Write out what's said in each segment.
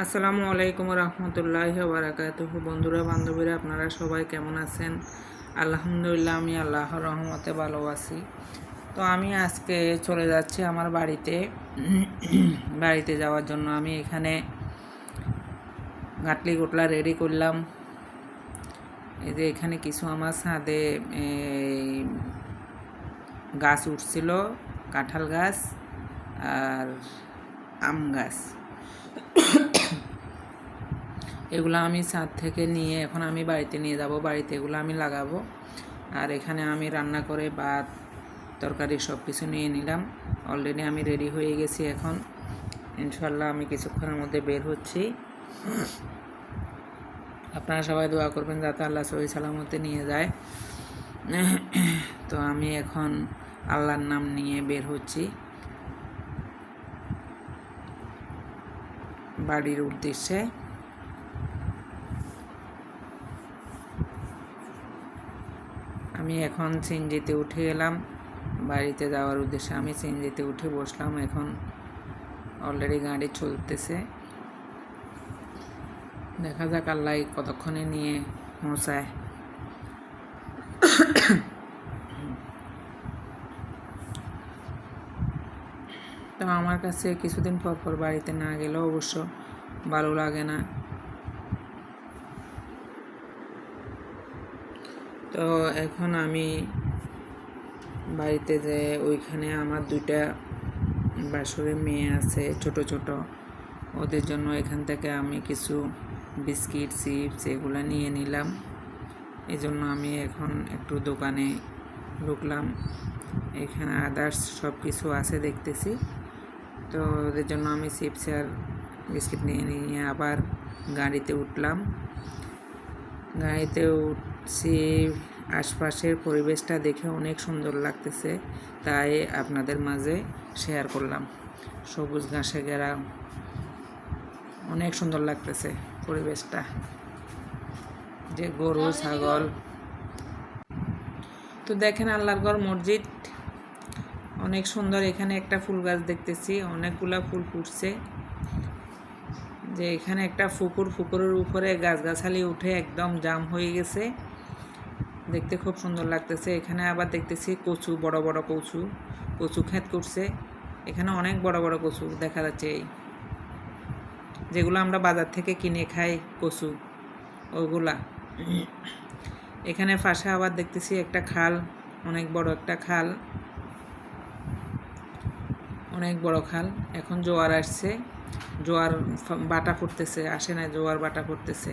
আসসালামু আলাইকুম রহমতুল্লাহি ওয়া বারাকাতুহু। বন্ধুরা বান্ধবীরা আপনারা সবাই কেমন আছেন? আলহামদুলিল্লাহ, আমি আল্লাহর রহমতে ভালো আছি। তো আমি আজকে চলে যাচ্ছি আমার বাড়িতে যাওয়ার জন্য। আমি এখানে গাটলি গোটলা রেডি করলাম। এই যে এখানে কিছু আমার ছাদে গাছ উঠছিল, কাঁঠাল গাছ আর আম গাছ। এগুলো আমি ছাদ থেকে নিয়ে এখন আমি বাড়িতে নিয়ে যাব। বাড়িতে এগুলো আমি লাগাবো। আর এখানে আমি রান্না করে ভাত তরকারি সব কিছু নিয়ে নিলাম। অলরেডি আমি রেডি হয়ে গেছি। এখন ইনশাল্লাহ আমি কিছুক্ষণের মধ্যে বের হচ্ছি। আপনারা সবাই দোয়া করবেন যাতে আল্লাহ সহি সালামতে নিয়ে যায়। তো আমি এখন আল্লাহর নাম নিয়ে বের হচ্ছি বাড়ির উদ্দেশ্যে। আমি এখন সিএনজিতে উঠে গেলাম বাড়িতে যাওয়ার উদ্দেশ্যে। আমি সিএনজিতে উঠে বসলাম। এখন অলরেডি গাড়ি চলতেছে। দেখা যাক আল্লাহ কতক্ষণে নিয়ে পৌঁছায়। তো আমার কাছে কিছুদিন পর পর বাড়িতে না গেলেও অবশ্য ভালো লাগে না। তো এখন আমি বাড়িতে যে ওইখানে আমার 2টা বাসরের মেয়ে আছে ছোট ছোট, ওদের জন্য এখান থেকে আমি কিছু বিস্কিট চিপস এগুলো নিয়ে নিলাম। এই জন্য আমি এখন একটু দোকানে ঢুকলাম। এখানে আদার্স সব কিছু আছে দেখতেছি। তো ওদের জন্য আমি চিপস আর বিস্কিট নিয়ে আবার গাড়িতে উঠলাম। গাড়িতে উঠছি, আশপাশের পরিবেশটা দেখে অনেক সুন্দর লাগতেছে, তাই আপনাদের মাঝে শেয়ার করলাম। সবুজ ঘাসে ঘেরা অনেক সুন্দর লাগতেছে পরিবেশটা, যে গরু ছাগল। তো দেখেন আল্লাহর ঘর মসজিদ অনেক সুন্দর। এখানে একটা ফুল গাছ দেখতেছি, অনেকগুলা ফুল ফুটছে। যে এখানে একটা পুকুরের উপরে গাছগাছালি উঠে একদম জাম হয়ে গেছে, দেখতে খুব সুন্দর লাগতেছে। এখানে আবার দেখতেছি কচু, বড় বড় কচু ক্ষেত করছে। এখানে অনেক বড় বড় কচু দেখা যাচ্ছে, যেগুলো আমরা বাজার থেকে কিনে খাই কচু, ওগুলা। এখানে পাশে আবার দেখতেছি একটা খাল, অনেক বড় একটা খাল, অনেক বড় খাল। এখন জোয়ার আসছে, জোয়ার বাটা পড়তেছে, আসে না, জোয়ার বাটা পড়তেছে।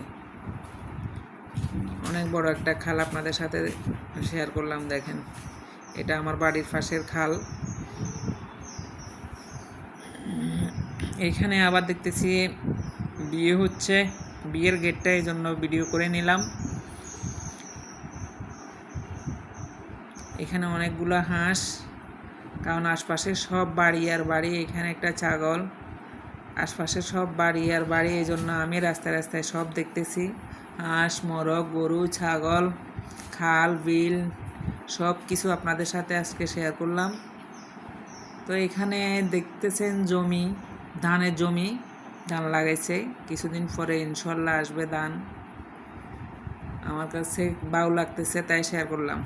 অনেক বড় একটা খাল আপনাদের সাথে শেয়ার করলাম। দেখেন এটা আমার বাড়ির পাশের খাল। এখানে আবার দেখতেছি বিয়ে হচ্ছে, বিয়ের গেটটা, এই জন্য ভিডিও করে নিলাম। এখানে অনেকগুলো হাঁস, কারণ আশপাশে সব বাড়ি আর বাড়ি। এখানে একটা ছাগল, আশপাশে সব বাড়ি আর বাড়ি, এই জন্য আমি রাস্তায় রাস্তায় সব দেখতেছি হাঁস, মোরগ, গরু, ছাগল, খাল বিল সব কিছু আপনাদের সাথে আজকে শেয়ার করলাম। তো এখানে দেখতেছেন জমি, ধানের জমি, ধান লাগাইছে। কিছুদিন পরে ইনশাল্লাহ আসবে ধান। আমার কাছে ভালো লাগতেছে তাই শেয়ার করলাম।